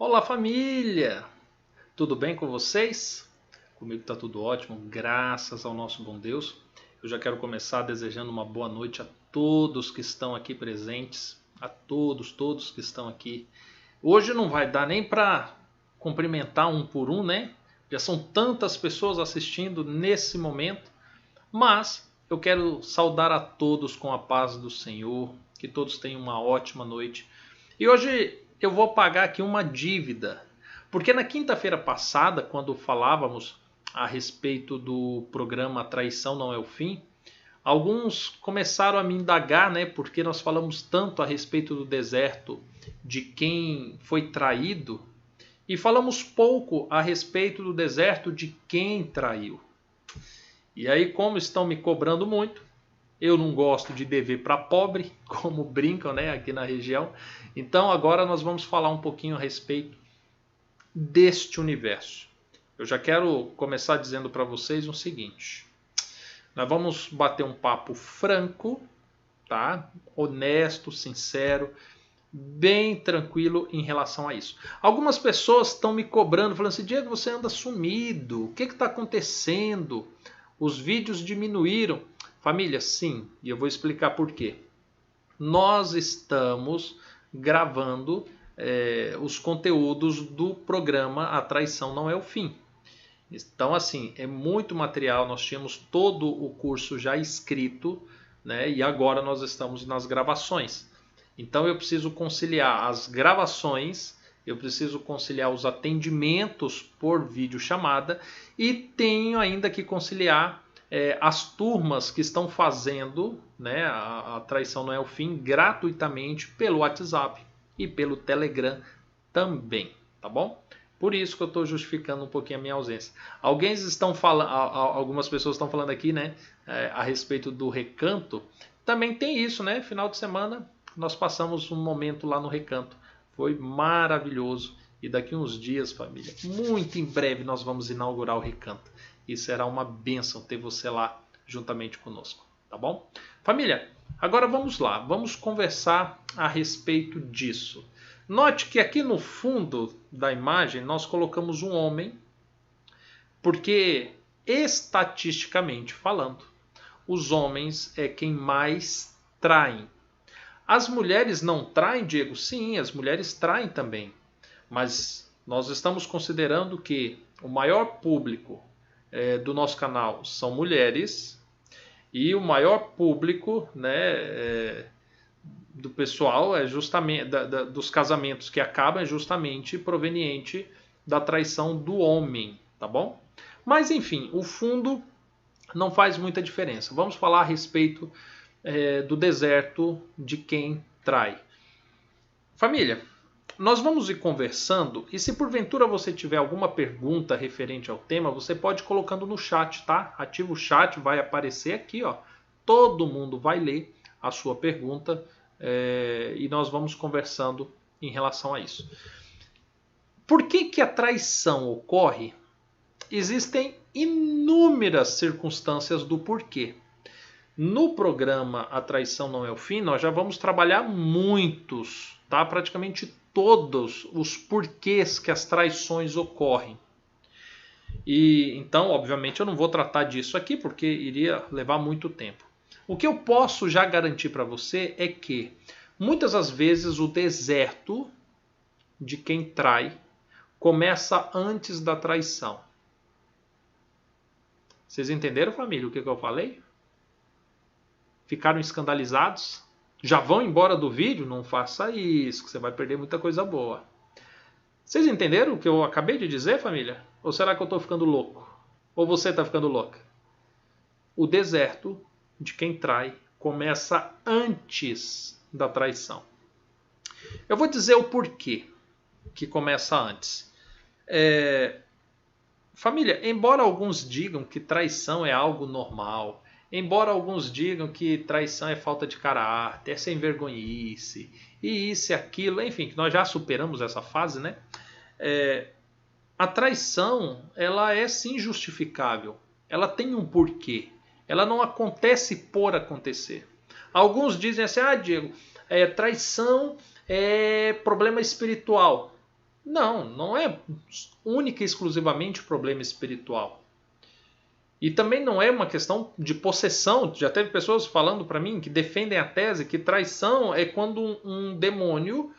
Olá, família! Tudo bem com vocês? Comigo está tudo ótimo, graças ao nosso bom Deus. Eu já quero começar desejando uma boa noite a todos que estão aqui presentes, a todos que estão aqui. Hoje não vai dar nem para cumprimentar um por um, né? Já são tantas pessoas assistindo nesse momento, mas eu quero saudar a todos com a paz do Senhor, que todos tenham uma ótima noite. E hoje eu vou pagar aqui uma dívida, porque na quinta-feira passada, quando falávamos a respeito do programa Traição Não É o Fim, alguns começaram a me indagar, né? Porque nós falamos tanto a respeito do deserto, de quem foi traído, e falamos pouco a respeito do deserto de quem traiu. E aí, como estão me cobrando muito, eu não gosto de dever para pobre, como brincam, né, aqui na região. Então agora nós vamos falar um pouquinho a respeito deste universo. Eu já quero começar dizendo para vocês o seguinte. Nós vamos bater um papo franco, tá? Honesto, sincero, bem tranquilo em relação a isso. Algumas pessoas estão me cobrando, falando assim, Diego, você anda sumido, o que está acontecendo? Os vídeos diminuíram. Família, sim, e eu vou explicar por quê. Nós estamos gravando os conteúdos do programa A Traição Não É o Fim. Então, assim, é muito material, nós tínhamos todo o curso já escrito, né? E agora nós estamos nas gravações. Então eu preciso conciliar as gravações, eu preciso conciliar os atendimentos por videochamada e tenho ainda que conciliar as turmas que estão fazendo, né, a Traição Não É o Fim, gratuitamente pelo WhatsApp e pelo Telegram também, tá bom? Por isso que eu estou justificando um pouquinho a minha ausência. Algumas pessoas estão falando aqui, né, a respeito do Recanto. Também tem isso, né? Final de semana nós passamos um momento lá no Recanto. Foi maravilhoso. E daqui uns dias, família, muito em breve nós vamos inaugurar o Recanto. E será uma bênção ter você lá juntamente conosco, tá bom? Família, agora vamos lá, vamos conversar a respeito disso. Note que aqui no fundo da imagem nós colocamos um homem, porque estatisticamente falando, os homens é quem mais traem. As mulheres não traem, Diego? Sim, as mulheres traem também. Mas nós estamos considerando que o maior público do nosso canal são mulheres e o maior público, né, do pessoal é justamente dos casamentos que acabam é justamente proveniente da traição do homem, tá bom? Mas enfim, o fundo não faz muita diferença. Vamos falar a respeito do deserto de quem trai. Família, nós vamos ir conversando e se porventura você tiver alguma pergunta referente ao tema, você pode ir colocando no chat, tá? Ativa o chat, vai aparecer aqui, ó. Todo mundo vai ler a sua pergunta e nós vamos conversando em relação a isso. Por que a traição ocorre? Existem inúmeras circunstâncias do porquê. No programa A Traição Não É o Fim, nós já vamos trabalhar muitos, tá? Praticamente todos os porquês que as traições ocorrem. E então, obviamente, eu não vou tratar disso aqui porque iria levar muito tempo. O que eu posso já garantir para você é que muitas das vezes o deserto de quem trai começa antes da traição. Vocês entenderam, família, o que eu falei? Ficaram escandalizados? Já vão embora do vídeo? Não faça isso, que você vai perder muita coisa boa. Vocês entenderam o que eu acabei de dizer, família? Ou será que eu estou ficando louco? Ou você está ficando louca? O deserto de quem trai começa antes da traição. Eu vou dizer o porquê que começa antes. Família, embora alguns digam que traição é algo normal, embora alguns digam que traição é falta de caráter, é sem vergonhice, e isso e aquilo, enfim, que nós já superamos essa fase, né? A traição, ela é sim justificável. Ela tem um porquê. Ela não acontece por acontecer. Alguns dizem assim, Diego, traição é problema espiritual. Não é única e exclusivamente problema espiritual. E também não é uma questão de possessão. Já teve pessoas falando para mim que defendem a tese que traição é quando um demônio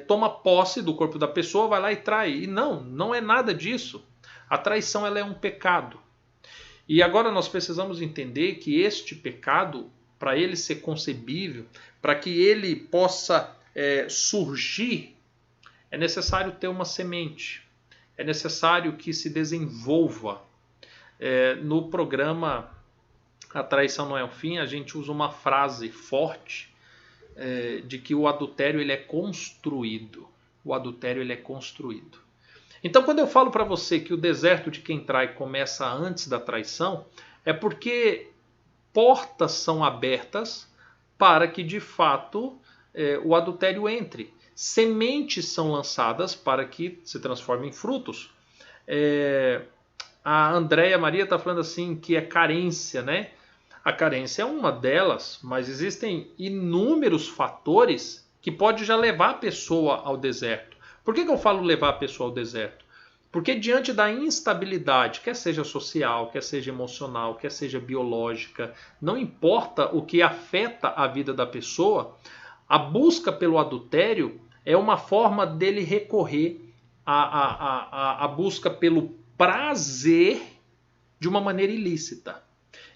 toma posse do corpo da pessoa, vai lá e trai. E não é nada disso. A traição ela é um pecado. E agora nós precisamos entender que este pecado, para ele ser concebível, para que ele possa surgir, é necessário ter uma semente. É necessário que se desenvolva. No programa A Traição Não é o Fim, a gente usa uma frase forte de que o adultério ele é construído. O adultério ele é construído. Então, quando eu falo para você que o deserto de quem trai começa antes da traição, é porque portas são abertas para que, de fato, o adultério entre. Sementes são lançadas para que se transformem em frutos. A Andréia Maria está falando assim que é carência, né? A carência é uma delas, mas existem inúmeros fatores que pode já levar a pessoa ao deserto. Por que eu falo levar a pessoa ao deserto? Porque diante da instabilidade, quer seja social, quer seja emocional, quer seja biológica, não importa o que afeta a vida da pessoa, a busca pelo adultério é uma forma dele recorrer à busca pelo prazer de uma maneira ilícita.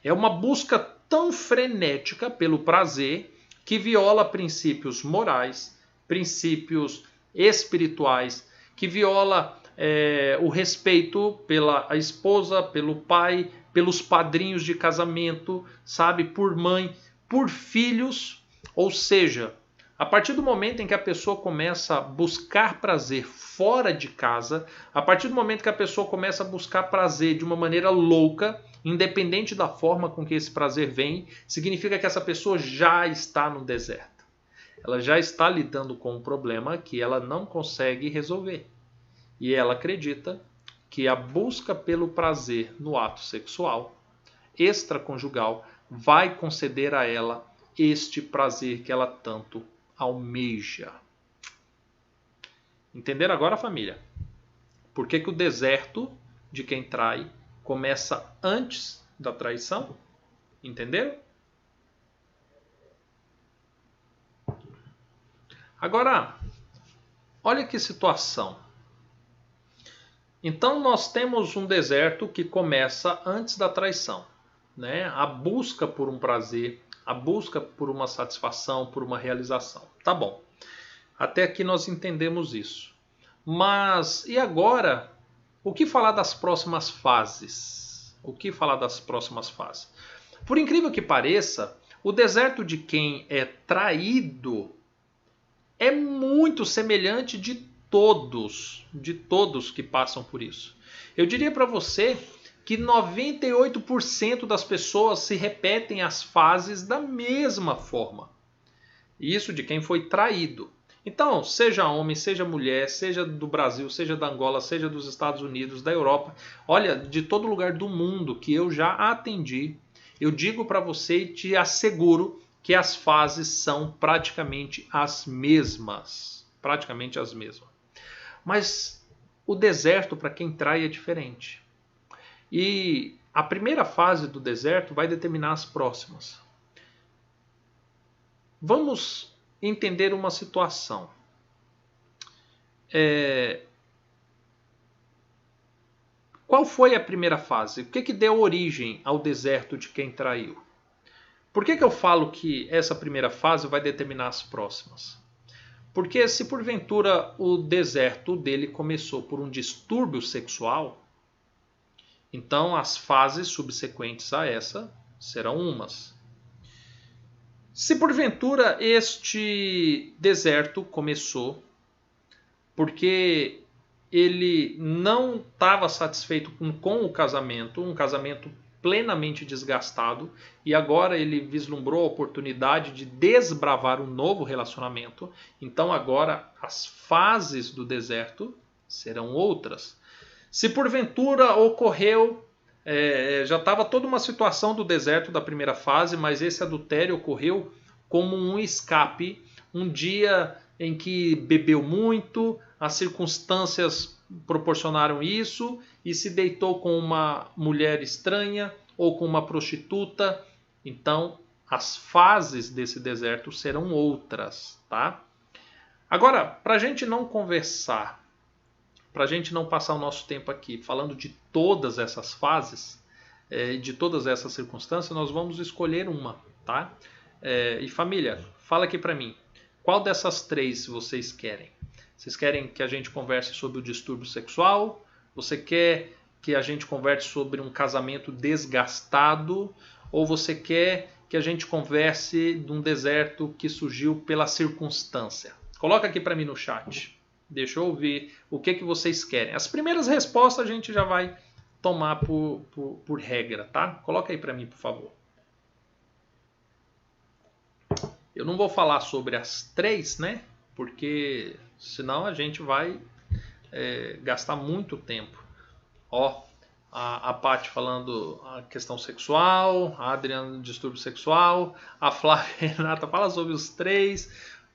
É uma busca tão frenética pelo prazer que viola princípios morais, princípios espirituais, que viola o respeito pela esposa, pelo pai, pelos padrinhos de casamento, sabe, por mãe, por filhos. Ou seja, a partir do momento em que a pessoa começa a buscar prazer fora de casa, a partir do momento que a pessoa começa a buscar prazer de uma maneira louca, independente da forma com que esse prazer vem, significa que essa pessoa já está no deserto. Ela já está lidando com um problema que ela não consegue resolver. E ela acredita que a busca pelo prazer no ato sexual extraconjugal vai conceder a ela este prazer que ela tanto almeja. Entenderam agora, família? Por que o deserto de quem trai começa antes da traição? Entenderam? Agora, olha que situação. Então nós temos um deserto que começa antes da traição, né? A busca por um prazer, a busca por uma satisfação, por uma realização. Tá bom. Até aqui nós entendemos isso. Mas e agora? O que falar das próximas fases? O que falar das próximas fases? Por incrível que pareça, o deserto de quem é traído é muito semelhante de todos que passam por isso. Eu diria para você que 98% das pessoas se repetem as fases da mesma forma. Isso de quem foi traído. Então, seja homem, seja mulher, seja do Brasil, seja da Angola, seja dos Estados Unidos, da Europa, olha, de todo lugar do mundo que eu já atendi, eu digo para você e te asseguro que as fases são praticamente as mesmas. Praticamente as mesmas. Mas o deserto, para quem trai, é diferente. E a primeira fase do deserto vai determinar as próximas. Vamos entender uma situação. Qual foi a primeira fase? O que deu origem ao deserto de quem traiu? Por que eu falo que essa primeira fase vai determinar as próximas? Porque se porventura o deserto dele começou por um distúrbio sexual, então as fases subsequentes a essa serão umas. Se porventura este deserto começou porque ele não estava satisfeito com o casamento, um casamento plenamente desgastado, e agora ele vislumbrou a oportunidade de desbravar um novo relacionamento, então agora as fases do deserto serão outras. Se porventura ocorreu, já estava toda uma situação do deserto da primeira fase, mas esse adultério ocorreu como um escape. Um dia em que bebeu muito, as circunstâncias proporcionaram isso e se deitou com uma mulher estranha ou com uma prostituta. Então, as fases desse deserto serão outras, tá? Agora, para a gente não conversar, para a gente não passar o nosso tempo aqui falando de todas essas fases, de todas essas circunstâncias, nós vamos escolher uma, tá? E família, fala aqui para mim, qual dessas três vocês querem? Vocês querem que a gente converse sobre o distúrbio sexual? Você quer que a gente converse sobre um casamento desgastado? Ou você quer que a gente converse de um deserto que surgiu pela circunstância? Coloca aqui para mim no chat. Deixa eu ouvir o que vocês querem. As primeiras respostas a gente já vai tomar por regra, tá? Coloca aí para mim, por favor. Eu não vou falar sobre as três, né? Porque senão a gente vai gastar muito tempo. Ó, a Paty falando a questão sexual, a Adriana distúrbio sexual, a Flávia Renata fala sobre os três,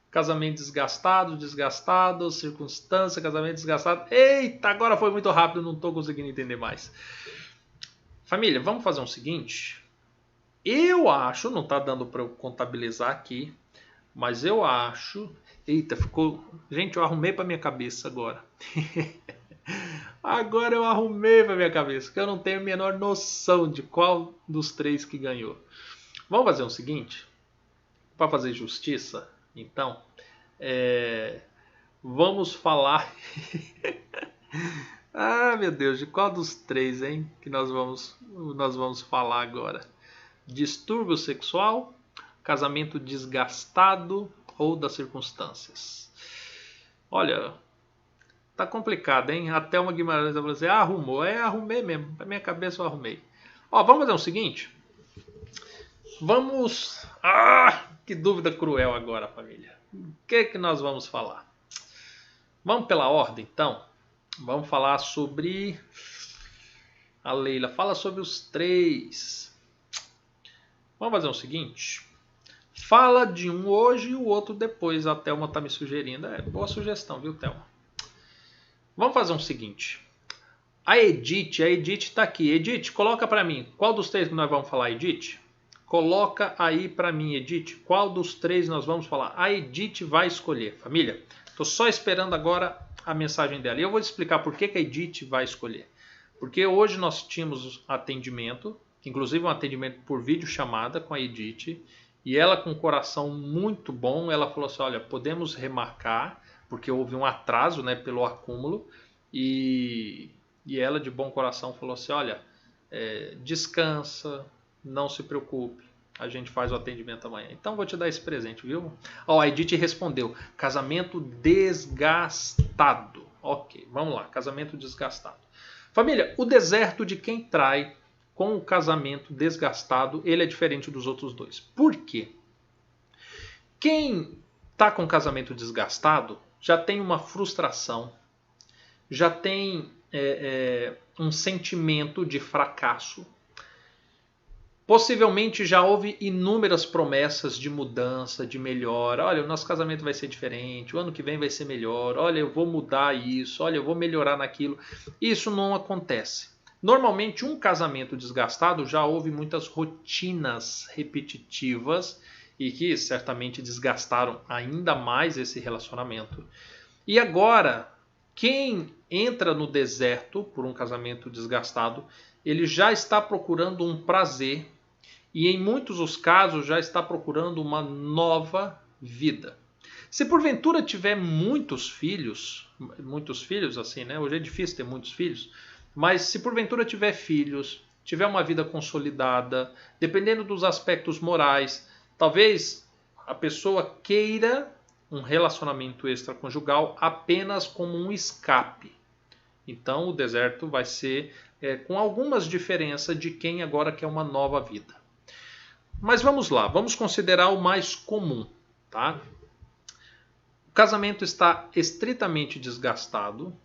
casamento desgastado, circunstância, casamento desgastado. Eita, agora foi muito rápido, não estou conseguindo entender mais. Família, vamos fazer o seguinte. Eu acho, não está dando para eu contabilizar aqui, mas eu acho... Eita, ficou... Gente, eu arrumei para minha cabeça agora. Agora eu arrumei para minha cabeça, porque eu não tenho a menor noção de qual dos três que ganhou. Vamos fazer o seguinte, para fazer justiça, então, vamos falar... Ah, meu Deus, de qual dos três, hein, que nós vamos falar agora? Distúrbio sexual, casamento desgastado ou das circunstâncias? Olha, tá complicado, hein? A Thelma Guimarães vai dizer, arrumou. Arrumei mesmo. Na minha cabeça eu arrumei. Ó, vamos fazer o seguinte. Vamos... que dúvida cruel agora, família. O que nós vamos falar? Vamos pela ordem, então. Vamos falar sobre... A Leila fala sobre os três. Vamos fazer o seguinte. Fala de um hoje e o outro depois. A Thelma tá me sugerindo. Boa sugestão, viu, Thelma? Vamos fazer o seguinte. A Edith está aqui. Edith, coloca para mim. Qual dos três que nós vamos falar, Edith? Coloca aí para mim, Edith. Qual dos três nós vamos falar? A Edith vai escolher. Família, estou só esperando agora a mensagem dela. E eu vou explicar por que a Edith vai escolher. Porque hoje nós tínhamos atendimento, inclusive um atendimento por videochamada com a Edith. E ela, com um coração muito bom, ela falou assim, olha, podemos remarcar, porque houve um atraso, né, pelo acúmulo. E ela, de bom coração, falou assim, olha, descansa, não se preocupe, a gente faz o atendimento amanhã. Então vou te dar esse presente, viu? A Edith respondeu, casamento desgastado. Ok, vamos lá, casamento desgastado. Família, o deserto de quem trai com o casamento desgastado, ele é diferente dos outros dois. Por quê? Quem está com o casamento desgastado já tem uma frustração, já tem um sentimento de fracasso. Possivelmente já houve inúmeras promessas de mudança, de melhora. Olha, o nosso casamento vai ser diferente, o ano que vem vai ser melhor. Olha, eu vou mudar isso, olha, eu vou melhorar naquilo. Isso não acontece. Normalmente, um casamento desgastado já houve muitas rotinas repetitivas e que certamente desgastaram ainda mais esse relacionamento. E agora, quem entra no deserto por um casamento desgastado, ele já está procurando um prazer e em muitos dos casos já está procurando uma nova vida. Se porventura tiver muitos filhos assim, né? Hoje é difícil ter muitos filhos, mas se porventura tiver filhos, tiver uma vida consolidada, dependendo dos aspectos morais, talvez a pessoa queira um relacionamento extraconjugal apenas como um escape. Então o deserto vai ser com algumas diferenças de quem agora quer uma nova vida. Mas vamos lá, vamos considerar o mais comum, tá? O casamento está estritamente desgastado.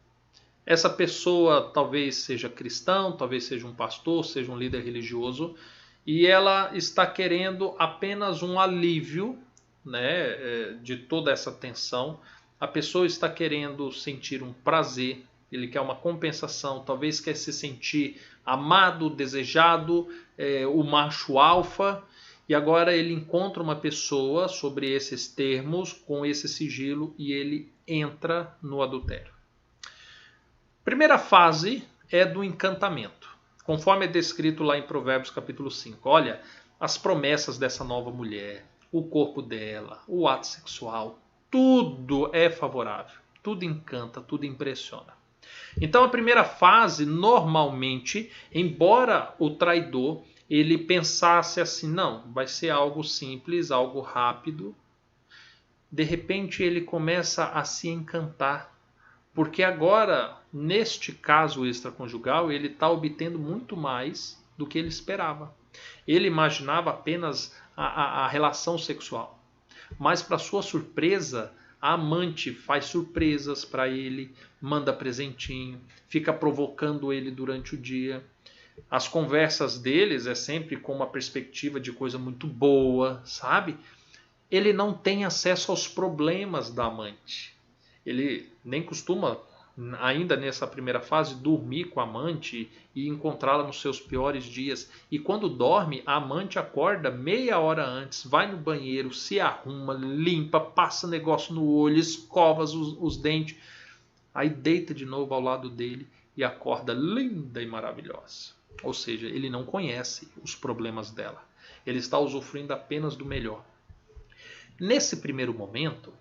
Essa pessoa talvez seja cristão, talvez seja um pastor, seja um líder religioso, e ela está querendo apenas um alívio né, de toda essa tensão. A pessoa está querendo sentir um prazer, ele quer uma compensação, talvez quer se sentir amado, desejado, o macho alfa, e agora ele encontra uma pessoa sobre esses termos, com esse sigilo, e ele entra no adultério. Primeira fase é do encantamento, conforme é descrito lá em Provérbios capítulo 5. Olha, as promessas dessa nova mulher, o corpo dela, o ato sexual, tudo é favorável, tudo encanta, tudo impressiona. Então a primeira fase, normalmente, embora o traidor ele pensasse assim, não, vai ser algo simples, algo rápido, de repente ele começa a se encantar, porque agora, neste caso extraconjugal, ele está obtendo muito mais do que ele esperava. Ele imaginava apenas a relação sexual, mas para sua surpresa, a amante faz surpresas para ele, manda presentinho, fica provocando ele durante o dia. As conversas deles é sempre com uma perspectiva de coisa muito boa, sabe? Ele não tem acesso aos problemas da amante. Ele nem costuma, ainda nessa primeira fase, dormir com a amante e encontrá-la nos seus piores dias. E quando dorme, a amante acorda meia hora antes, vai no banheiro, se arruma, limpa, passa negócio no olho, escova os dentes. Aí deita de novo ao lado dele e acorda linda e maravilhosa. Ou seja, ele não conhece os problemas dela. Ele está usufruindo apenas do melhor. Nesse primeiro momento,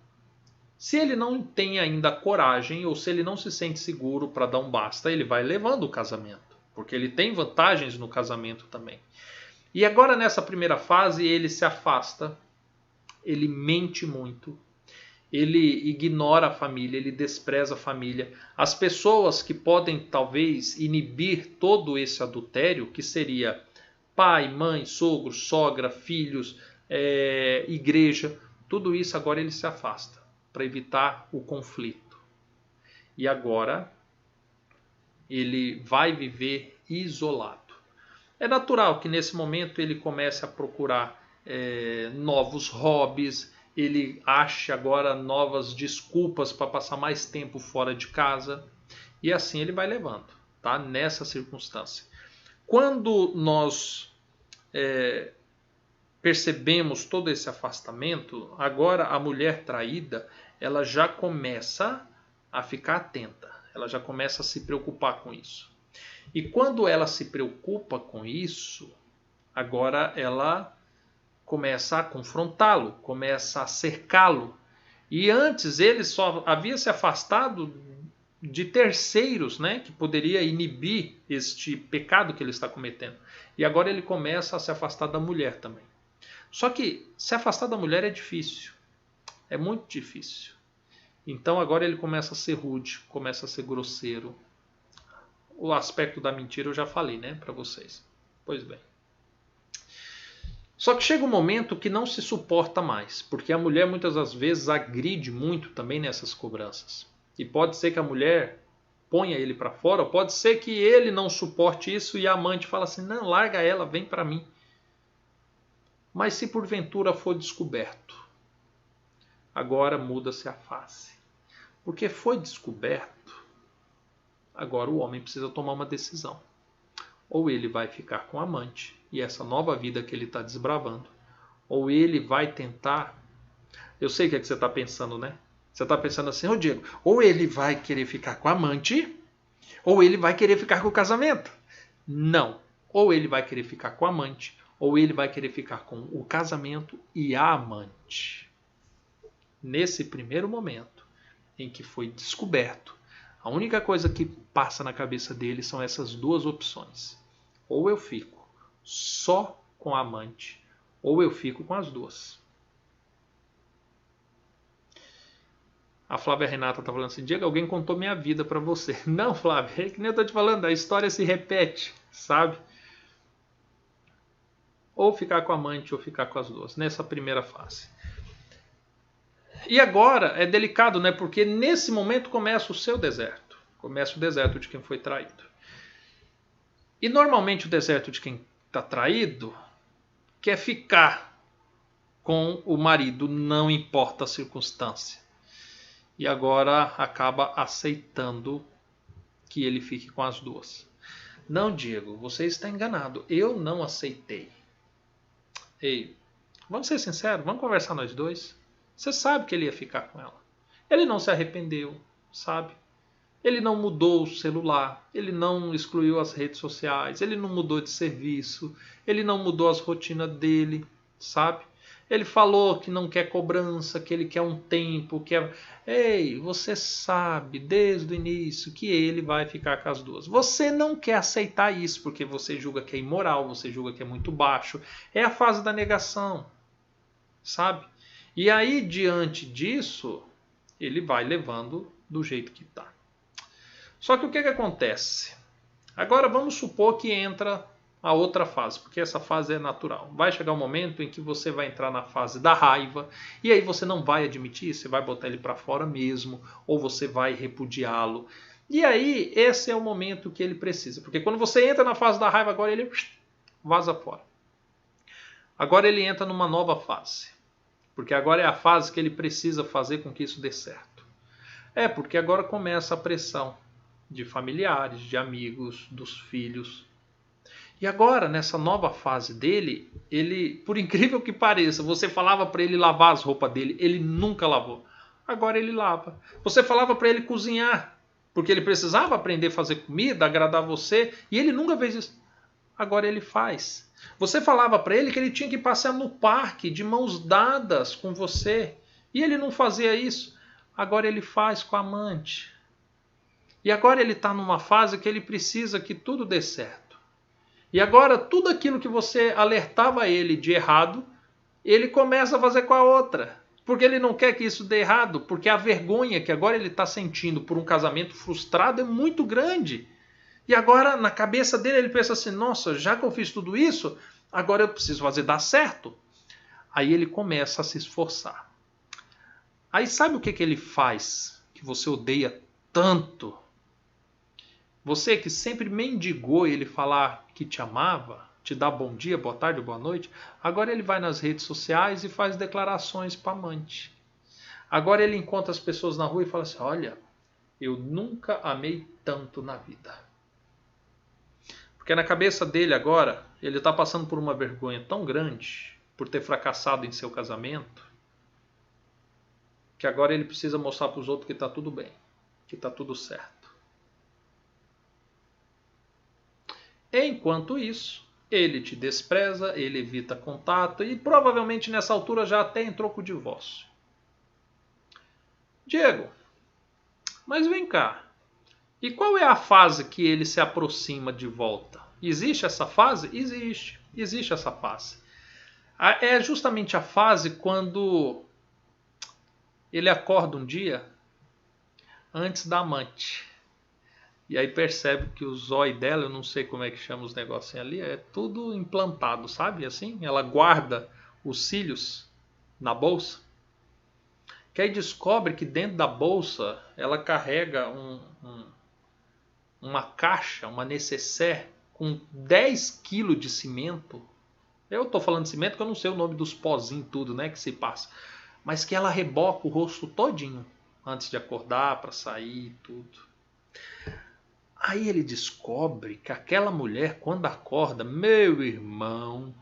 se ele não tem ainda coragem ou se ele não se sente seguro para dar um basta, ele vai levando o casamento, porque ele tem vantagens no casamento também. E agora nessa primeira fase ele se afasta, ele mente muito, ele ignora a família, ele despreza a família. As pessoas que podem talvez inibir todo esse adultério, que seria pai, mãe, sogro, sogra, filhos, igreja, tudo isso agora ele se afasta para evitar o conflito. E agora ele vai viver isolado. É natural que nesse momento ele comece a procurar novos hobbies, ele ache agora novas desculpas para passar mais tempo fora de casa, e assim ele vai levando, tá? Nessa circunstância. Quando nós percebemos todo esse afastamento, agora a mulher traída, ela já começa a ficar atenta, ela já começa a se preocupar com isso. E quando ela se preocupa com isso, agora ela começa a confrontá-lo, começa a cercá-lo. E antes ele só havia se afastado de terceiros, né, que poderia inibir este pecado que ele está cometendo. E agora ele começa a se afastar da mulher também. Só que se afastar da mulher é difícil, é muito difícil. Então agora ele começa a ser rude, começa a ser grosseiro. O aspecto da mentira eu já falei, né, para vocês. Pois bem. Só que chega um momento que não se suporta mais, porque a mulher muitas das vezes agride muito também nessas cobranças. E pode ser que a mulher ponha ele para fora, ou pode ser que ele não suporte isso e a amante fala assim, não, larga ela, vem para mim. Mas se porventura for descoberto, agora muda-se a face. Porque foi descoberto, agora o homem precisa tomar uma decisão. Ou ele vai ficar com a amante, e essa nova vida que ele está desbravando, ou ele vai tentar... Eu sei o que é que você está pensando, né? Você está pensando assim, ô Diego, ou ele vai querer ficar com a amante, ou ele vai querer ficar com o casamento. Não. Ou ele vai querer ficar com a amante, ou ele vai querer ficar com o casamento e a amante. Nesse primeiro momento em que foi descoberto, a única coisa que passa na cabeça dele são essas duas opções. Ou eu fico só com a amante, ou eu fico com as duas. A Flávia Renata está falando assim, Diego, alguém contou minha vida para você. Não, Flávia, é que nem eu estou te falando, a história se repete, sabe? Ou ficar com a amante ou ficar com as duas, nessa primeira fase. E agora é delicado, né? Porque nesse momento começa o seu deserto. Começa o deserto de quem foi traído. E normalmente o deserto de quem está traído quer ficar com o marido, não importa a circunstância. E agora acaba aceitando que ele fique com as duas. Não, Diego, você está enganado. Eu não aceitei. Ei, vamos ser sinceros, vamos conversar nós dois. Você sabe que ele ia ficar com ela. Ele não se arrependeu, sabe? Ele não mudou o celular, ele não excluiu as redes sociais, ele não mudou de serviço, ele não mudou as rotinas dele, sabe? Ele falou que não quer cobrança, que ele quer um tempo, Ei, você sabe desde o início que ele vai ficar com as duas. Você não quer aceitar isso porque você julga que é imoral, você julga que é muito baixo. É a fase da negação, sabe? E aí, diante disso, ele vai levando do jeito que está. Só que o que acontece? Agora vamos supor que entra a outra fase, porque essa fase é natural. Vai chegar um momento em que você vai entrar na fase da raiva, e aí você não vai admitir, você vai botar ele para fora mesmo, ou você vai repudiá-lo. E aí esse é o momento que ele precisa, porque quando você entra na fase da raiva, agora ele vaza fora. Agora ele entra numa nova fase, porque agora é a fase que ele precisa fazer com que isso dê certo. Porque agora começa a pressão de familiares, de amigos, dos filhos. E agora, nessa nova fase dele, ele, por incrível que pareça, você falava para ele lavar as roupas dele, ele nunca lavou. Agora ele lava. Você falava para ele cozinhar, porque ele precisava aprender a fazer comida, agradar você, e ele nunca fez isso. Agora ele faz. Você falava para ele que ele tinha que passear no parque de mãos dadas com você, e ele não fazia isso. Agora ele faz com a amante. E agora ele está numa fase que ele precisa que tudo dê certo. E agora tudo aquilo que você alertava ele de errado, ele começa a fazer com a outra. Porque ele não quer que isso dê errado, porque a vergonha que agora ele está sentindo por um casamento frustrado é muito grande. E agora na cabeça dele ele pensa assim, nossa, já que eu fiz tudo isso, agora eu preciso fazer dar certo. Aí ele começa a se esforçar. Aí sabe o que ele faz que você odeia tanto? Você que sempre mendigou ele falar que te amava, te dar bom dia, boa tarde, boa noite, agora ele vai nas redes sociais e faz declarações para amante. Agora ele encontra as pessoas na rua e fala assim, olha, eu nunca amei tanto na vida. Porque na cabeça dele agora, ele está passando por uma vergonha tão grande por ter fracassado em seu casamento, que agora ele precisa mostrar para os outros que está tudo bem, que está tudo certo. Enquanto isso, ele te despreza, ele evita contato e provavelmente nessa altura já até entrou com o divórcio. Diego, mas vem cá, e qual é a fase que ele se aproxima de volta? Existe essa fase? Existe essa fase. É justamente a fase quando ele acorda um dia antes da amante. E aí percebe que o zóio dela, eu não sei como é que chama os negocinhos ali, é tudo implantado, sabe? Assim, ela guarda os cílios na bolsa. Que aí descobre que dentro da bolsa ela carrega uma caixa, uma nécessaire com 10 quilos de cimento. Eu estou falando de cimento porque eu não sei o nome dos pozinhos tudo, né, que se passa. Mas que ela reboca o rosto todinho antes de acordar, para sair e tudo. Aí ele descobre que aquela mulher, quando acorda, meu irmão,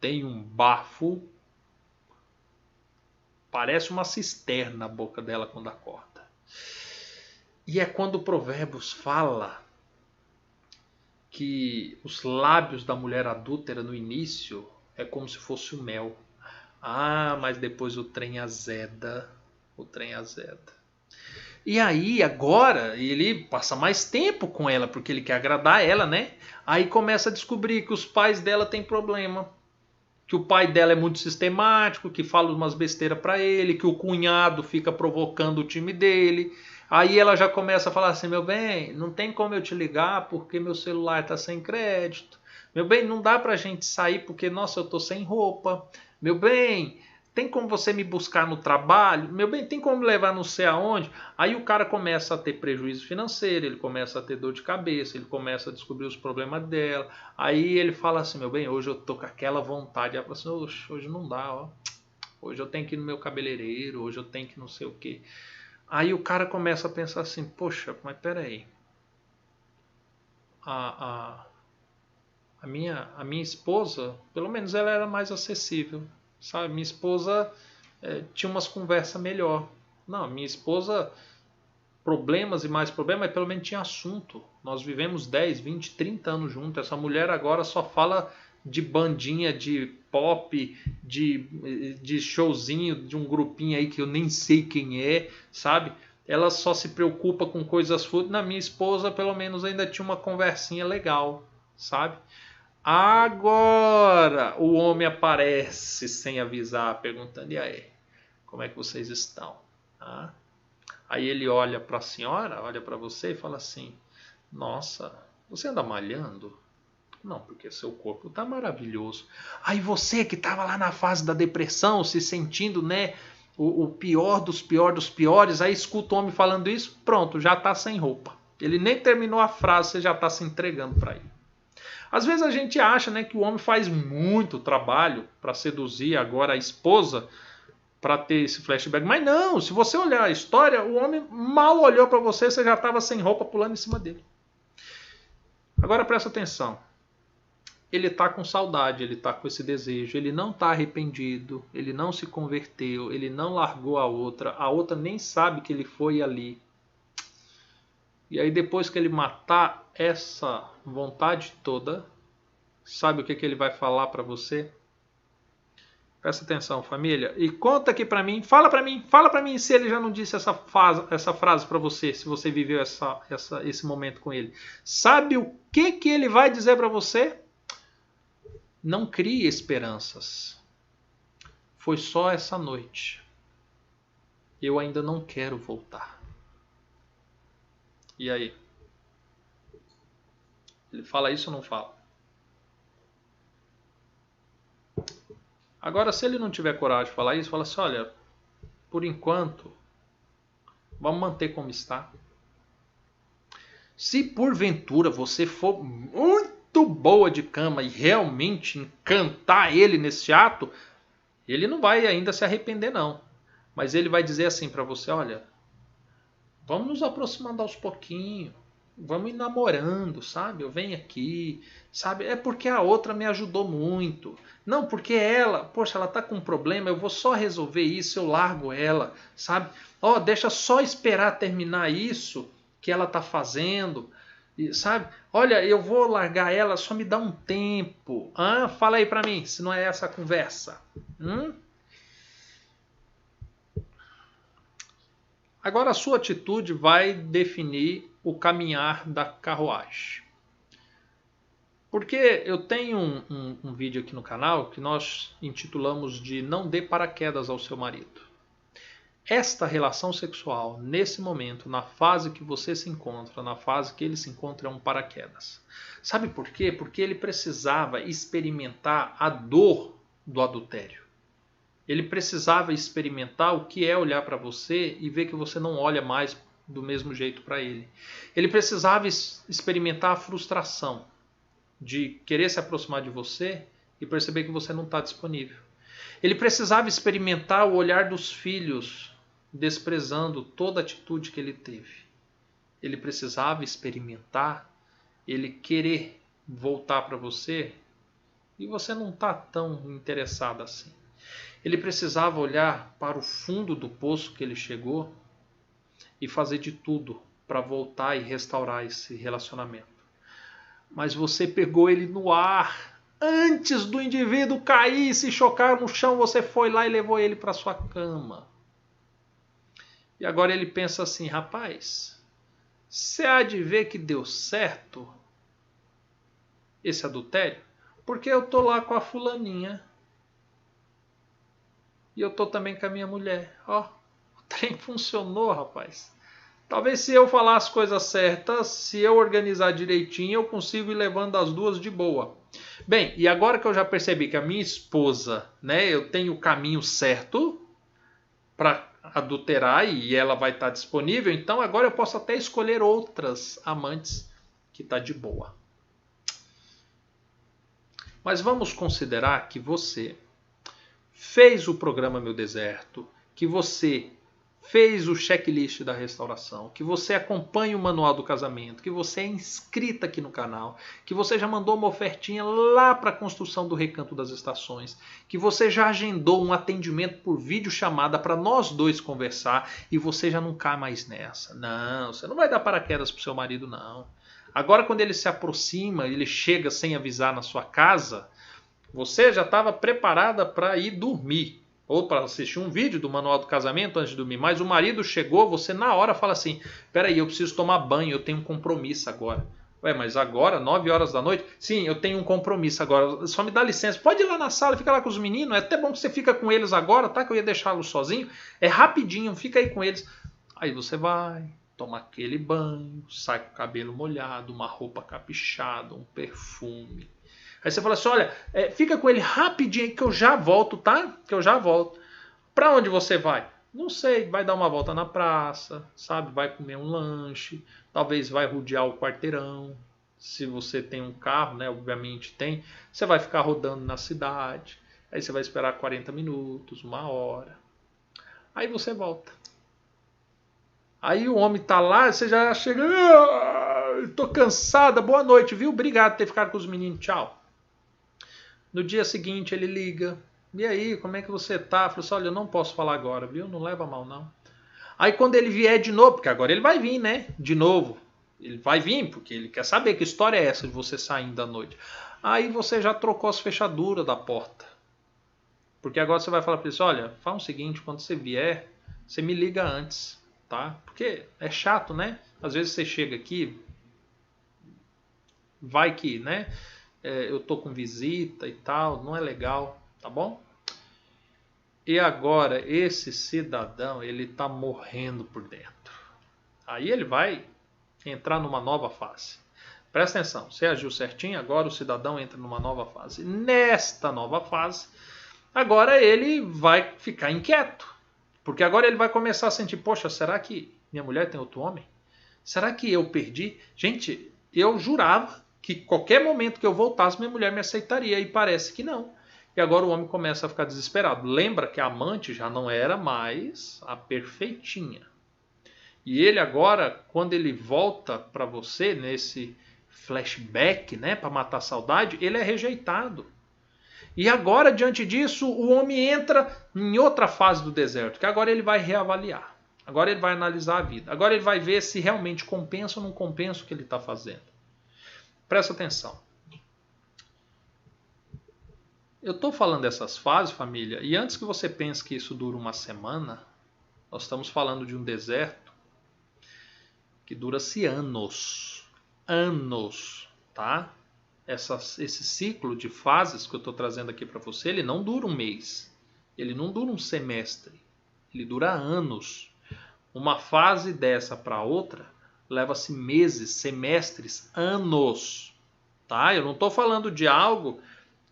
tem um bafo, parece uma cisterna na boca dela quando acorda. E é quando o Provérbios fala que os lábios da mulher adúltera no início é como se fosse o mel. Ah, mas depois o trem azeda. O trem azeda. E aí agora ele passa mais tempo com ela porque ele quer agradar ela, né? Aí começa a descobrir que os pais dela têm problema. Que o pai dela é muito sistemático, que fala umas besteiras pra ele, que o cunhado fica provocando o time dele. Aí ela já começa a falar assim, meu bem, não tem como eu te ligar porque meu celular tá sem crédito. Meu bem, não dá pra gente sair porque, nossa, eu tô sem roupa. Meu bem, tem como você me buscar no trabalho? Meu bem, tem como me levar não sei aonde? Aí o cara começa a ter prejuízo financeiro, ele começa a ter dor de cabeça, ele começa a descobrir os problemas dela. Aí ele fala assim, meu bem, hoje eu tô com aquela vontade. Ela fala assim, hoje não dá, ó. hoje eu tenho que ir no meu cabeleireiro, hoje eu tenho que não sei o quê. Aí o cara começa a pensar assim, poxa, mas peraí, a, a minha esposa, pelo menos ela era mais acessível, sabe? Minha esposa tinha umas conversas melhor. Não, minha esposa, problemas e mais problemas, mas pelo menos tinha assunto. Nós vivemos 10, 20, 30 anos juntos. Essa mulher agora só fala de bandinha, de pop, de showzinho, de um grupinho aí que eu nem sei quem é, sabe? Ela só se preocupa com coisas fúteis. Na minha esposa, pelo menos, ainda tinha uma conversinha legal, sabe? Agora o homem aparece sem avisar, perguntando: e aí, como é que vocês estão? Ah? Aí ele olha para a senhora, olha para você e fala assim: nossa, você anda malhando? Não, porque seu corpo está maravilhoso. Aí você que estava lá na fase da depressão, se sentindo, né, o pior dos piores, aí escuta o homem falando isso, pronto, já está sem roupa. Ele nem terminou a frase, você já está se entregando para ele. Às vezes a gente acha, né, que o homem faz muito trabalho para seduzir agora a esposa, para ter esse flashback. Mas não, se você olhar a história, o homem mal olhou para você, você já estava sem roupa pulando em cima dele. Agora presta atenção. Ele está com saudade, ele está com esse desejo, ele não está arrependido, ele não se converteu, ele não largou a outra nem sabe que ele foi ali. E aí depois que ele matar essa vontade toda, sabe o que ele vai falar para você? Presta atenção, família. E conta aqui para mim, fala para mim se ele já não disse essa frase para você, se você viveu esse momento com ele. Sabe o que ele vai dizer para você? Não crie esperanças. Foi só essa noite. Eu ainda não quero voltar. E aí? Ele fala isso ou não fala? Agora, se ele não tiver coragem de falar isso, fala assim: olha, por enquanto, vamos manter como está. Se porventura você for muito boa de cama e realmente encantar ele nesse ato, ele não vai ainda se arrepender não. Mas ele vai dizer assim para você: olha, vamos nos aproximando aos pouquinhos. Vamos ir namorando, sabe? Eu venho aqui, sabe? É porque a outra me ajudou muito. Não, porque ela, poxa, ela tá com um problema, eu vou só resolver isso, eu largo ela, sabe? Ó, deixa só esperar terminar isso que ela tá fazendo, sabe? Olha, eu vou largar ela, só me dá um tempo. Ah, fala aí pra mim, se não é essa a conversa. Agora a sua atitude vai definir o caminhar da carruagem. Porque eu tenho um vídeo aqui no canal que nós intitulamos de Não dê paraquedas ao seu marido. Esta relação sexual, nesse momento, na fase que você se encontra, na fase que ele se encontra, é um paraquedas. Sabe por quê? Porque ele precisava experimentar a dor do adultério. Ele precisava experimentar o que é olhar para você e ver que você não olha mais do mesmo jeito para ele. Ele precisava experimentar a frustração de querer se aproximar de você e perceber que você não está disponível. Ele precisava experimentar o olhar dos filhos desprezando toda a atitude que ele teve. Ele precisava experimentar ele querer voltar para você e você não está tão interessado assim. Ele precisava olhar para o fundo do poço que ele chegou e fazer de tudo para voltar e restaurar esse relacionamento. Mas você pegou ele no ar. Antes do indivíduo cair e se chocar no chão, você foi lá e levou ele para sua cama. E agora ele pensa assim: rapaz, você há de ver que deu certo esse adultério? Porque eu tô lá com a fulaninha. E eu tô também com a minha mulher. Ó, o trem funcionou, rapaz. Talvez se eu falar as coisas certas, se eu organizar direitinho, eu consigo ir levando as duas de boa. Bem, e agora que eu já percebi que a minha esposa, né, eu tenho o caminho certo para adulterar e ela vai estar disponível, então agora eu posso até escolher outras amantes que tá de boa. Mas vamos considerar que você fez o programa Meu Deserto, que você fez o checklist da restauração, que você acompanha o manual do casamento, que você é inscrita aqui no canal, que você já mandou uma ofertinha lá para a construção do Recanto das Estações, que você já agendou um atendimento por videochamada para nós dois conversar e você já não cai mais nessa. Não, você não vai dar paraquedas para o seu marido, não. Agora, quando ele se aproxima, ele chega sem avisar na sua casa, você já estava preparada para ir dormir. Ou para assistir um vídeo do Manual do Casamento antes de dormir. Mas o marido chegou, você na hora fala assim, peraí, eu preciso tomar banho, eu tenho um compromisso agora. Ué, mas agora, 9 horas da noite? Sim, eu tenho um compromisso agora, só me dá licença. Pode ir lá na sala, fica lá com os meninos, é até bom que você fica com eles agora, tá? Que eu ia deixá-los sozinho. É rapidinho, fica aí com eles. Aí você vai, toma aquele banho, sai com o cabelo molhado, uma roupa caprichada, um perfume. Aí você fala assim, olha, fica com ele rapidinho que eu já volto, tá? Que eu já volto. Pra onde você vai? Não sei, vai dar uma volta na praça, sabe? Vai comer um lanche, talvez vai rodear o quarteirão. Se você tem um carro, né? Obviamente tem. Você vai ficar rodando na cidade. Aí você vai esperar 40 minutos, 1 hora. Aí você volta. Aí o homem tá lá, você já chega... tô cansada, boa noite, viu? Obrigado por ter ficado com os meninos, tchau. No dia seguinte ele liga. E aí, como é que você tá? Falei assim, olha, eu não posso falar agora, viu? Não leva mal, não. Aí quando ele vier de novo, porque agora ele vai vir, né? De novo. Ele vai vir, porque ele quer saber que história é essa de você saindo à noite. Aí você já trocou as fechaduras da porta. Porque agora você vai falar para ele, olha, faz o seguinte, quando você vier, você me liga antes, tá? Porque é chato, né? Às vezes você chega aqui, vai que, né? Eu tô com visita e tal, não é legal, tá bom? E agora esse cidadão, ele tá morrendo por dentro. Aí ele vai entrar numa nova fase. Presta atenção, você agiu certinho, agora o cidadão entra numa nova fase. Nesta nova fase, agora ele vai ficar inquieto. Porque agora ele vai começar a sentir, poxa, será que minha mulher tem outro homem? Será que eu perdi? Gente, eu jurava que qualquer momento que eu voltasse, minha mulher me aceitaria. E parece que não. E agora o homem começa a ficar desesperado. Lembra que a amante já não era mais a perfeitinha. E ele agora, quando ele volta para você, nesse flashback, né, para matar a saudade, ele é rejeitado. E agora, diante disso, o homem entra em outra fase do deserto, que agora ele vai reavaliar. Agora ele vai analisar a vida. Agora ele vai ver se realmente compensa ou não compensa o que ele está fazendo. Presta atenção. Eu estou falando dessas fases, família, e antes que você pense que isso dura uma semana, nós estamos falando de um deserto que dura-se anos. Anos, tá? Esse ciclo de fases que eu estou trazendo aqui para você, ele não dura um mês. Ele não dura um semestre. Ele dura anos. Uma fase dessa para outra leva-se meses, semestres, anos. Tá? Eu não estou falando de algo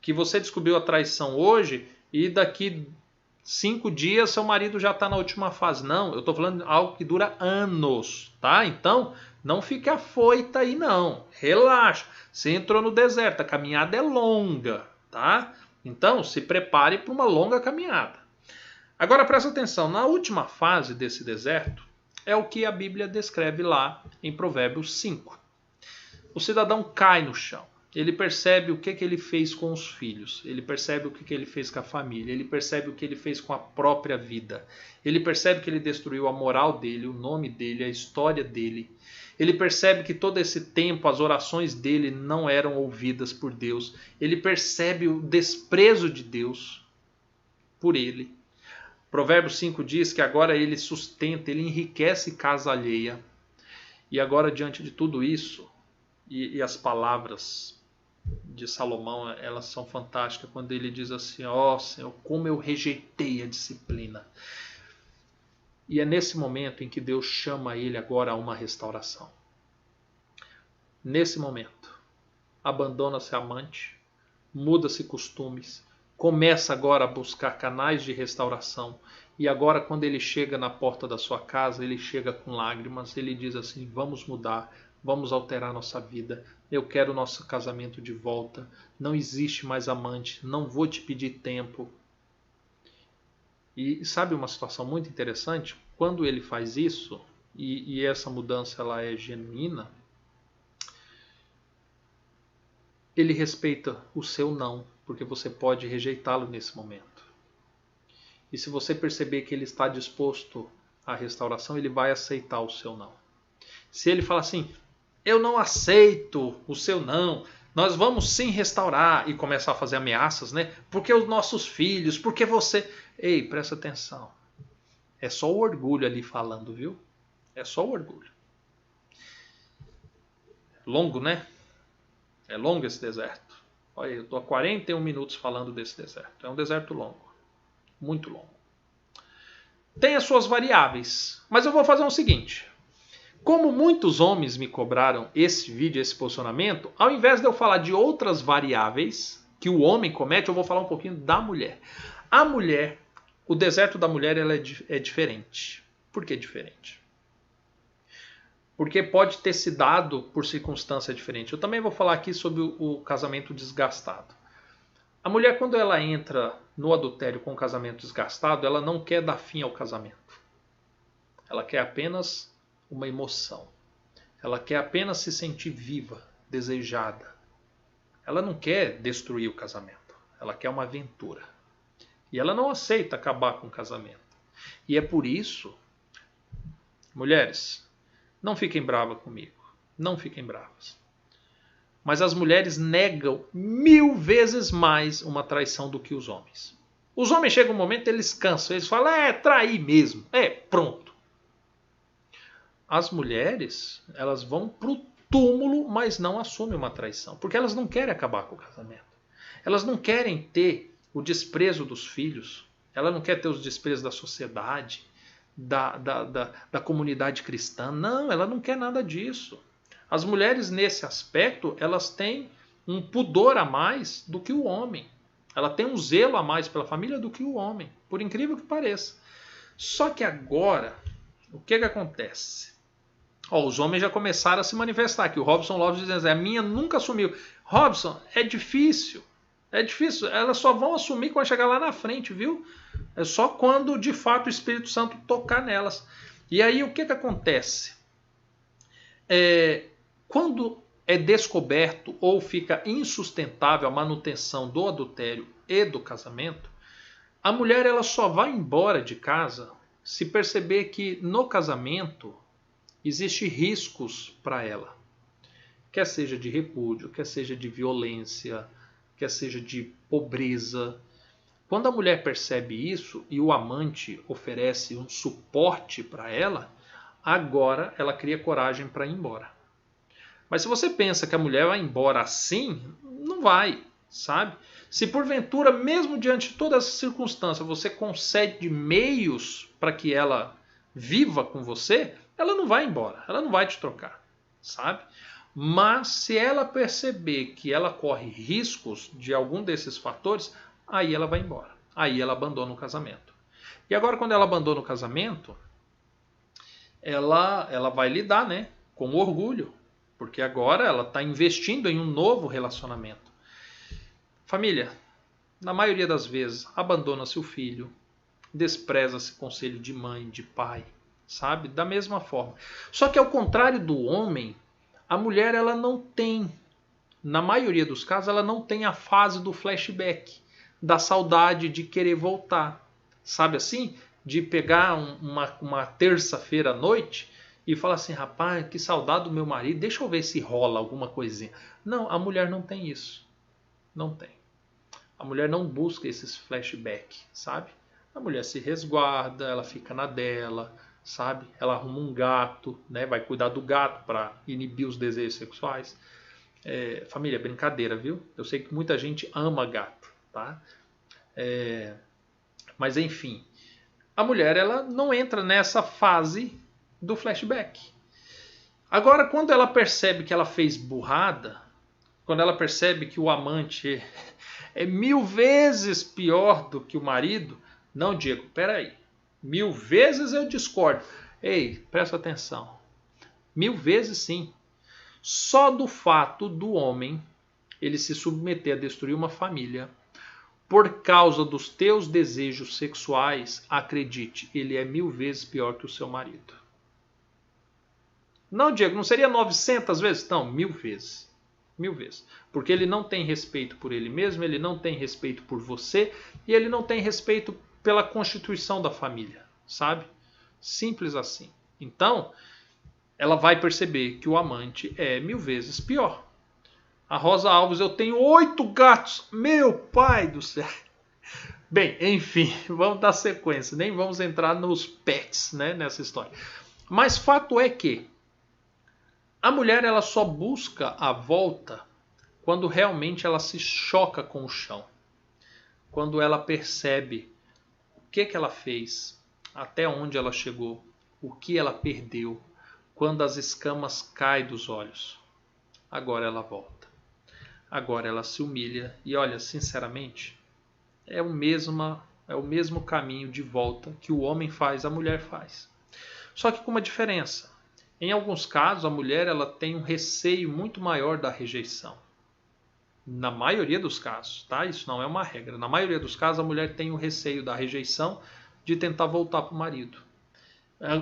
que você descobriu a traição hoje e daqui 5 dias seu marido já está na última fase. Não, eu estou falando de algo que dura anos. Tá? Então, não fique afoita aí não. Relaxa. Você entrou no deserto, a caminhada é longa. Tá? Então, se prepare para uma longa caminhada. Agora presta atenção, na última fase desse deserto é o que a Bíblia descreve lá em Provérbios 5. O cidadão cai no chão, ele percebe o que ele fez com os filhos, ele percebe o que ele fez com a família, ele percebe o que ele fez com a própria vida, ele percebe que ele destruiu a moral dele, o nome dele, a história dele, ele percebe que todo esse tempo as orações dele não eram ouvidas por Deus, ele percebe o desprezo de Deus por ele. Provérbios 5 diz que agora ele sustenta, ele enriquece casa alheia. E agora, diante de tudo isso, e as palavras de Salomão, elas são fantásticas, quando ele diz assim, ó Senhor, como eu rejeitei a disciplina. E é nesse momento em que Deus chama ele agora a uma restauração. Nesse momento, abandona-se a amante, muda-se costumes, começa agora a buscar canais de restauração. E agora, quando ele chega na porta da sua casa, ele chega com lágrimas, ele diz assim, vamos mudar, vamos alterar nossa vida, eu quero o nosso casamento de volta, não existe mais amante, não vou te pedir tempo. E sabe uma situação muito interessante? Quando ele faz isso, e essa mudança ela é genuína, ele respeita o seu não, porque você pode rejeitá-lo nesse momento. E se você perceber que ele está disposto à restauração, ele vai aceitar o seu não. Se ele fala assim, eu não aceito o seu não, nós vamos sim restaurar, e começar a fazer ameaças, né? Porque os nossos filhos, porque você... Ei, presta atenção. É só o orgulho ali falando, viu? É só o orgulho. Longo, né? É longo esse deserto. Olha, eu estou há 41 minutos falando desse deserto. É um deserto longo. Muito longo. Tem as suas variáveis. Mas eu vou fazer o seguinte. Como muitos homens me cobraram esse vídeo, esse posicionamento, ao invés de eu falar de outras variáveis que o homem comete, eu vou falar um pouquinho da mulher. A mulher, o deserto da mulher ela é diferente. Por que diferente? Porque pode ter se dado por circunstância diferente. Eu também vou falar aqui sobre o casamento desgastado. A mulher, quando ela entra no adultério com o casamento desgastado, ela não quer dar fim ao casamento. Ela quer apenas uma emoção. Ela quer apenas se sentir viva, desejada. Ela não quer destruir o casamento. Ela quer uma aventura. E ela não aceita acabar com o casamento. E é por isso, mulheres, não fiquem bravas comigo. Não fiquem bravas. Mas as mulheres negam 1000 vezes mais uma traição do que os homens. Os homens chegam um momento, eles cansam. Eles falam, trair mesmo. Pronto. As mulheres, elas vão pro túmulo, mas não assumem uma traição. Porque elas não querem acabar com o casamento. Elas não querem ter o desprezo dos filhos. Ela não quer ter os desprezos da sociedade, da comunidade cristã. Não, ela não quer nada disso. As mulheres, nesse aspecto, elas têm um pudor a mais do que o homem. Ela tem um zelo a mais pela família do que o homem, por incrível que pareça. Só que agora, o que acontece? Os homens já começaram a se manifestar aqui. O Robson Lopes dizendo, a minha nunca assumiu. Robson, é difícil. É difícil. Elas só vão assumir quando chegar lá na frente, viu? É só quando, de fato, o Espírito Santo tocar nelas. E aí, o que acontece? Quando é descoberto ou fica insustentável a manutenção do adultério e do casamento, a mulher ela só vai embora de casa se perceber que no casamento existem riscos para ela. Quer seja de repúdio, quer seja de violência, quer seja de pobreza. Quando a mulher percebe isso e o amante oferece um suporte para ela, agora ela cria coragem para ir embora. Mas se você pensa que a mulher vai embora assim, não vai, sabe? Se porventura, mesmo diante de toda essa circunstância, você concede meios para que ela viva com você, ela não vai embora, ela não vai te trocar, sabe? Mas se ela perceber que ela corre riscos de algum desses fatores, aí ela vai embora. Aí ela abandona o casamento. E agora, quando ela abandona o casamento, ela vai lidar, né, com o orgulho. Porque agora ela está investindo em um novo relacionamento. Família, na maioria das vezes, abandona-se o filho, despreza-se conselho de mãe, de pai, sabe? Da mesma forma. Só que ao contrário do homem, a mulher ela não tem, na maioria dos casos, ela não tem a fase do flashback, da saudade de querer voltar. Sabe assim? De pegar uma terça-feira à noite e falar assim, rapaz, que saudade do meu marido, deixa eu ver se rola alguma coisinha. Não, a mulher não tem isso. Não tem. A mulher não busca esses flashbacks, sabe? A mulher se resguarda, ela fica na dela, sabe? Ela arruma um gato, né? Vai cuidar do gato para inibir os desejos sexuais. Família, brincadeira, viu? Eu sei que muita gente ama gato, tá? Mas enfim, a mulher ela não entra nessa fase do flashback. Agora, quando ela percebe que ela fez burrada, quando ela percebe que o amante é 1000 vezes pior do que o marido, não, Diego, peraí, 1000 vezes eu discordo. Ei, presta atenção. 1000 vezes sim. Só do fato do homem ele se submeter a destruir uma família, por causa dos teus desejos sexuais, acredite, ele é 1000 vezes pior que o seu marido. Não, Diego, não seria 900 vezes? Não, 1000 vezes. 1000 vezes. Porque ele não tem respeito por ele mesmo, ele não tem respeito por você e ele não tem respeito pela constituição da família, sabe? Simples assim. Então, ela vai perceber que o amante é 1000 vezes pior. A Rosa Alves, eu tenho 8 gatos. Meu pai do céu. Bem, enfim, vamos dar sequência. Nem vamos entrar nos pets, né, nessa história. Mas fato é que a mulher ela só busca a volta quando realmente ela se choca com o chão. Quando ela percebe o que ela fez, até onde ela chegou, o que ela perdeu, quando as escamas caem dos olhos. Agora ela volta. Agora ela se humilha e olha, sinceramente, é o mesmo caminho de volta que o homem faz, a mulher faz. Só que com uma diferença. Em alguns casos, a mulher ela tem um receio muito maior da rejeição. Na maioria dos casos, tá? Isso não é uma regra. Na maioria dos casos, a mulher tem o receio da rejeição de tentar voltar para o marido.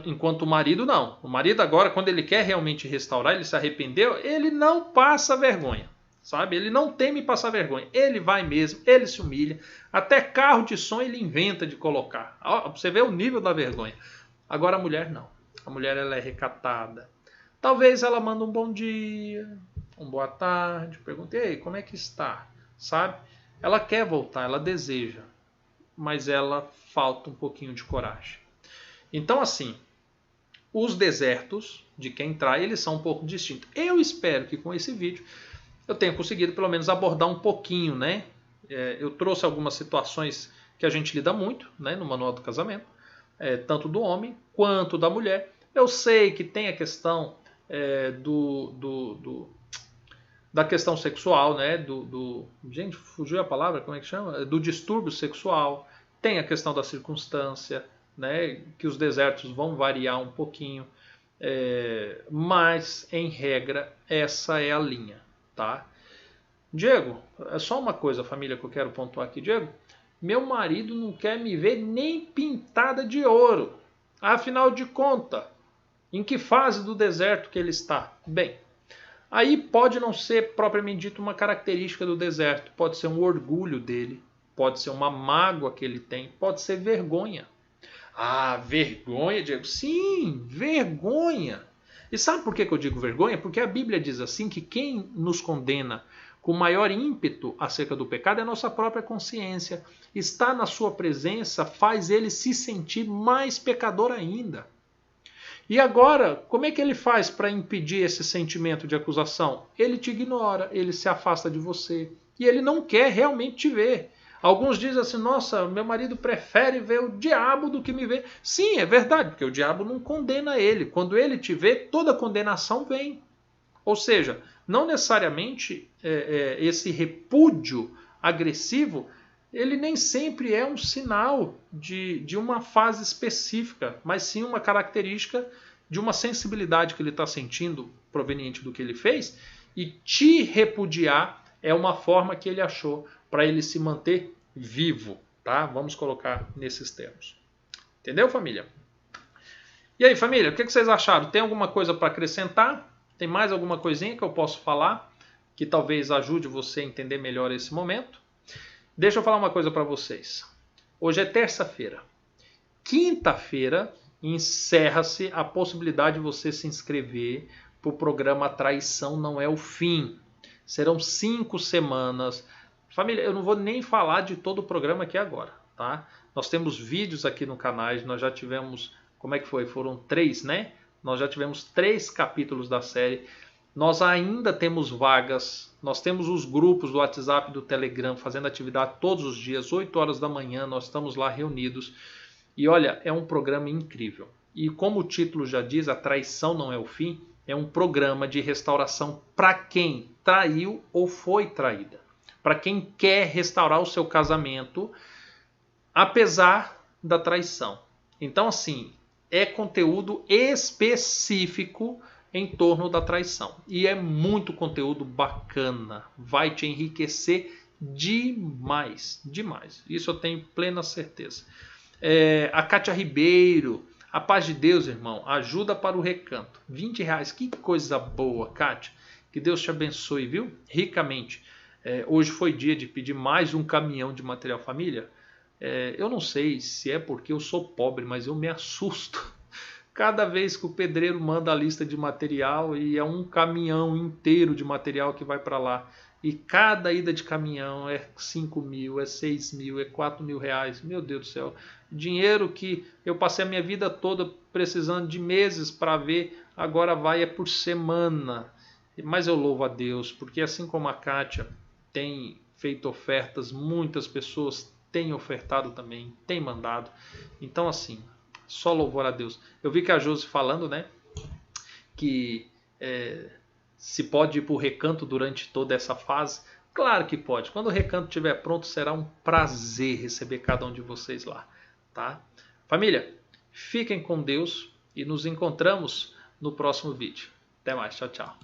Enquanto o marido não. O marido agora, quando ele quer realmente restaurar, ele se arrependeu, ele não passa vergonha. Sabe? Ele não teme passar vergonha. Ele vai mesmo, ele se humilha. Até carro de som ele inventa de colocar. Ó, você vê o nível da vergonha. Agora a mulher não. A mulher ela é recatada. Talvez ela manda um bom dia, um boa tarde, pergunta, ei, como é que está? Sabe? Ela quer voltar, ela deseja, mas ela falta um pouquinho de coragem. Então assim, os desertos de quem trai, eles são um pouco distintos. Eu espero que com esse vídeo eu tenha conseguido pelo menos abordar um pouquinho, né? Eu trouxe algumas situações que a gente lida muito, né, no Manual do Casamento, tanto do homem quanto da mulher. Eu sei que tem a questão da questão sexual, né? Gente, fugiu a palavra, como é que chama? Do distúrbio sexual. Tem a questão da circunstância, né? Que os desertos vão variar um pouquinho. Mas, em regra, essa é a linha. Tá? Diego, é só uma coisa, família, que eu quero pontuar aqui. Diego, meu marido não quer me ver nem pintada de ouro. Afinal de contas, em que fase do deserto que ele está? Bem, aí pode não ser propriamente dito uma característica do deserto. Pode ser um orgulho dele, pode ser uma mágoa que ele tem, pode ser vergonha. Ah, vergonha, Diego? Sim, vergonha. E sabe por que eu digo vergonha? Porque a Bíblia diz assim que quem nos condena com maior ímpeto acerca do pecado é a nossa própria consciência. Estar na sua presença faz ele se sentir mais pecador ainda. E agora, como é que ele faz para impedir esse sentimento de acusação? Ele te ignora, ele se afasta de você e ele não quer realmente te ver. Alguns dizem assim, nossa, meu marido prefere ver o diabo do que me ver. Sim, é verdade, porque o diabo não condena ele. Quando ele te vê, toda condenação vem. Ou seja, não necessariamente esse repúdio agressivo, ele nem sempre é um sinal de uma fase específica, mas sim uma característica de uma sensibilidade que ele está sentindo proveniente do que ele fez, e te repudiar é uma forma que ele achou para ele se manter vivo, tá? Vamos colocar nesses termos. Entendeu, família? E aí, família, o que vocês acharam? Tem alguma coisa para acrescentar? Tem mais alguma coisinha que eu posso falar que talvez ajude você a entender melhor esse momento? Deixa eu falar uma coisa para vocês. Hoje é terça-feira. Quinta-feira encerra-se a possibilidade de você se inscrever para o programa Traição Não É o Fim. Serão 5 semanas. Família, eu não vou nem falar de todo o programa aqui agora, tá? Nós temos vídeos aqui no canal, nós já tivemos, como é que foi? Foram 3, né? Nós já tivemos 3 capítulos da série. Nós ainda temos vagas, nós temos os grupos do WhatsApp e do Telegram fazendo atividade todos os dias, 8 horas da manhã, nós estamos lá reunidos. E olha, é um programa incrível. E como o título já diz, a traição não é o fim, é um programa de restauração para quem traiu ou foi traída. Para quem quer restaurar o seu casamento, apesar da traição. Então, assim, é conteúdo específico em torno da traição. E é muito conteúdo bacana. Vai te enriquecer demais, demais. Isso eu tenho plena certeza. A Kátia Ribeiro, a paz de Deus, irmão, ajuda para o recanto. R$20, que coisa boa, Kátia. Que Deus te abençoe, viu? Ricamente. Hoje foi dia de pedir mais um caminhão de material família. Eu não sei se é porque eu sou pobre, mas eu me assusto. Cada vez que o pedreiro manda a lista de material e é um caminhão inteiro de material que vai para lá. E cada ida de caminhão é 5 mil, é 6 mil, é 4 mil reais. Meu Deus do céu. Dinheiro que eu passei a minha vida toda precisando de meses para ver, agora vai por semana. Mas eu louvo a Deus, porque assim como a Kátia tem feito ofertas, muitas pessoas têm ofertado também, têm mandado. Então assim, só louvor a Deus. Eu vi que a Josi falando, né, que se pode ir para o recanto durante toda essa fase. Claro que pode. Quando o recanto estiver pronto, será um prazer receber cada um de vocês lá, tá? Família, fiquem com Deus e nos encontramos no próximo vídeo. Até mais, tchau, tchau.